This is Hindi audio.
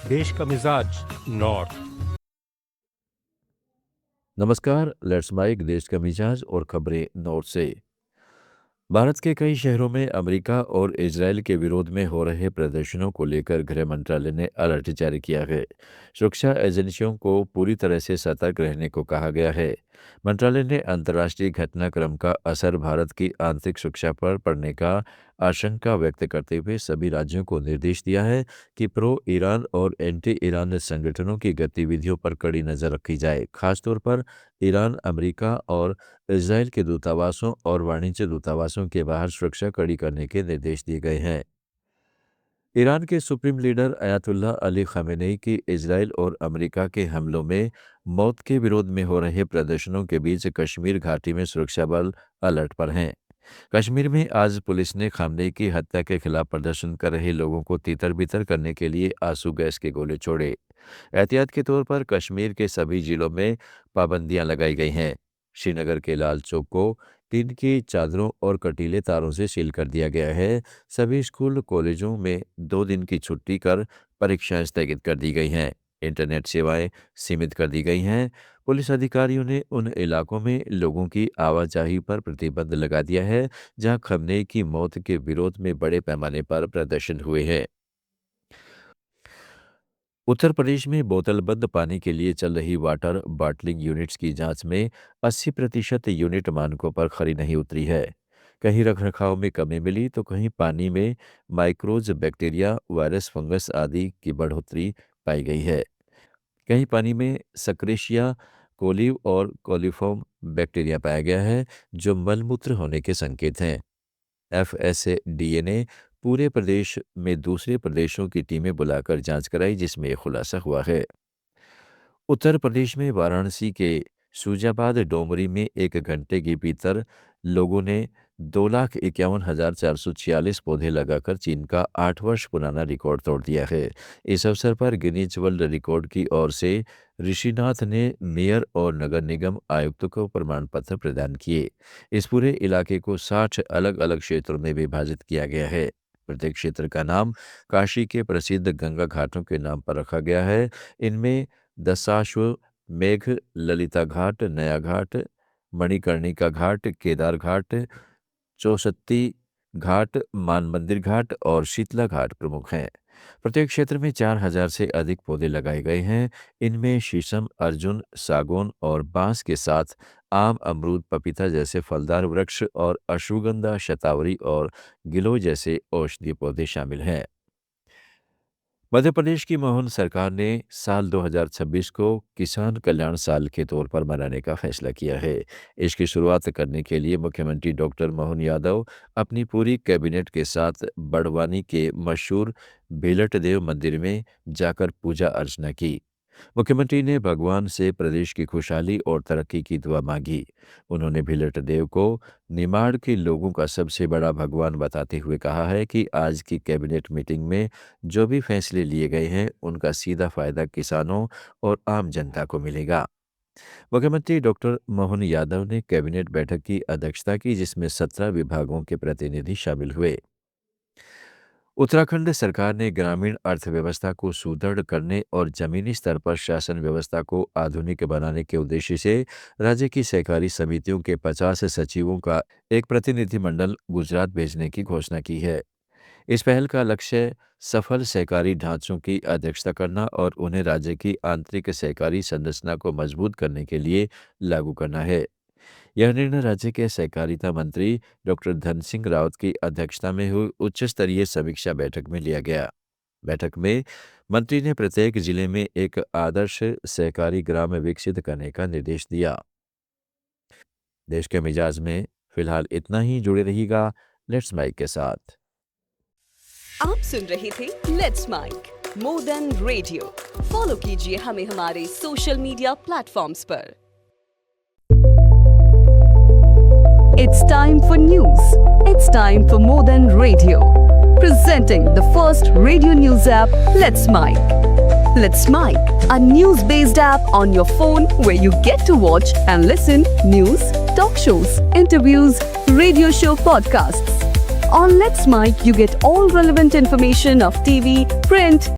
देश का मिजाज नॉर्थ। नमस्कार, लेट्स माइक देश का मिजाज और खबरें नॉर्थ से। भारत के कई शहरों में अमेरिका और इजरायल के विरोध में हो रहे प्रदर्शनों को लेकर गृह मंत्रालय ने अलर्ट जारी किया है। सुरक्षा एजेंसियों को पूरी तरह से सतर्क रहने को कहा गया है। मंत्रालय ने अंतर्राष्ट्रीय घटनाक्रम का असर भारत की आंतरिक सुरक्षा पर पड़ने का आशंका व्यक्त करते हुए सभी राज्यों को निर्देश दिया है कि प्रो ईरान और एंटी ईरान संगठनों की गतिविधियों पर कड़ी नजर रखी जाए, खासतौर पर ईरान, अमेरिका और इजरायल के दूतावासों और वाणिज्य दूतावासों के बाहर सुरक्षा कड़ी करने के निर्देश दिए गए हैं। ईरान के सुप्रीम लीडर अयातुल्लाह अली खamenei की इजरायल और अमेरिका के हमलों में मौत के विरोध में हो रहे प्रदर्शनों के बीच कश्मीर घाटी में सुरक्षा बल अलर्ट पर हैं। कश्मीर में आज पुलिस ने खamenei की हत्या के खिलाफ प्रदर्शन कर रहे लोगों को तितर-बितर करने के लिए आंसू गैस के गोले छोड़े। एहतियात के तौर पर कश्मीर के सभी जिलों में पाबंदियां लगाई गई हैं। श्रीनगर के लाल चौक को टीन की चादरों और कटीले तारों से सील कर दिया गया है। सभी स्कूल कॉलेजों में 2 दिन की छुट्टी कर परीक्षाएं स्थगित कर दी गई हैं। इंटरनेट सेवाएं सीमित कर दी गई हैं। पुलिस अधिकारियों ने उन इलाकों में लोगों की आवाजाही पर प्रतिबंध लगा दिया है जहां खamenei की मौत के विरोध में बड़े पैमाने पर प्रदर्शन हुए हैं। उत्तर प्रदेश में बोतलबंद पानी के लिए चल रही वाटर बॉटलिंग यूनिट्स की जांच में 80% यूनिट मानकों पर खरी नहीं उतरी है। कहीं रखरखाव में कमी मिली तो कहीं पानी में माइक्रोज, बैक्टीरिया, वायरस, फंगस आदि की बढ़ोतरी पाई गई है। कहीं पानी में सक्रेशिया कोलीव और कोलीफॉर्म बैक्टीरिया पाया गया है, जो मलमूत्र होने के संकेत हैं। एफएसडीए ने पूरे प्रदेश में दूसरे प्रदेशों की टीमें बुलाकर जांच कराई, जिसमें ये खुलासा हुआ है। उत्तर प्रदेश में वाराणसी के सूजाबाद डोमरी में 1 घंटे के भीतर लोगों ने 2,51,446 पौधे लगाकर चीन का 8 वर्ष पुराना रिकॉर्ड तोड़ दिया है। इस अवसर पर गिनीज वर्ल्ड रिकॉर्ड की ओर से ऋषिनाथ ने मेयर और नगर निगम आयुक्त को प्रमाण पत्र प्रदान किए। इस पूरे इलाके को 60 अलग-अलग क्षेत्रों में विभाजित किया गया है। प्रत्येक क्षेत्र का नाम काशी के प्रसिद्ध गंगा घाटों के नाम पर रखा गया है। इनमें दशाश्व मेघ, ललिता घाट, नया घाट, मणिकर्णिका घाट, केदार घाट, चौसत्ती घाट, मान मंदिर घाट और शीतला घाट प्रमुख हैं। प्रत्येक क्षेत्र में 4,000 से अधिक पौधे लगाए गए हैं। इनमें शीशम, अर्जुन, सागौन और बांस के साथ आम, अमरूद, पपीता जैसे फलदार वृक्ष और अश्वगंधा, शतावरी और गिलोय जैसे औषधीय पौधे शामिल हैं। मध्य प्रदेश की मोहन सरकार ने साल 2026 को किसान कल्याण साल के तौर पर मनाने का फैसला किया है। इसकी शुरुआत करने के लिए मुख्यमंत्री डॉक्टर मोहन यादव अपनी पूरी कैबिनेट के साथ बड़वानी के मशहूर भेलट देव मंदिर में जाकर पूजा अर्चना की। मुख्यमंत्री ने भगवान से प्रदेश की खुशहाली और तरक्की की दुआ मांगी। उन्होंने भिलट देव को निमाड़ के लोगों का सबसे बड़ा भगवान बताते हुए कहा है कि आज की कैबिनेट मीटिंग में जो भी फैसले लिए गए हैं, उनका सीधा फायदा किसानों और आम जनता को मिलेगा। मुख्यमंत्री डॉक्टर मोहन यादव ने कैबिनेट बैठक की अध्यक्षता की, जिसमें 17 विभागों के प्रतिनिधि शामिल हुए। उत्तराखंड सरकार ने ग्रामीण अर्थव्यवस्था को सुदृढ़ करने और जमीनी स्तर पर शासन व्यवस्था को आधुनिक बनाने के उद्देश्य से राज्य की सहकारी समितियों के 50 सचिवों का एक प्रतिनिधिमंडल गुजरात भेजने की घोषणा की है। इस पहल का लक्ष्य सफल सहकारी ढांचों की अध्यक्षता करना और उन्हें राज्य की आंतरिक सहकारी संरचना को मजबूत करने के लिए लागू करना है। यह निर्णय राज्य के सहकारिता मंत्री डॉक्टर धन सिंह रावत की अध्यक्षता में हुई उच्च स्तरीय समीक्षा बैठक में लिया गया। बैठक में मंत्री ने प्रत्येक जिले में एक आदर्श सहकारी ग्राम विकसित करने का निर्देश दिया। देश के मिजाज में फिलहाल इतना ही। जुड़े रहिएगा लेट्स माइक के साथ। आप सुन रहे थे let's mike more than radio. Follow कीजिए हमें हमारे सोशल मीडिया प्लेटफॉर्म्स पर। It's time for news. It's time for More Than Radio. Presenting the first radio news app, Let's Mic. Let's Mic, a news-based app on your phone where you get to watch and listen news, talk shows, interviews, radio show podcasts. On Let's Mic, you get all relevant information of TV, print,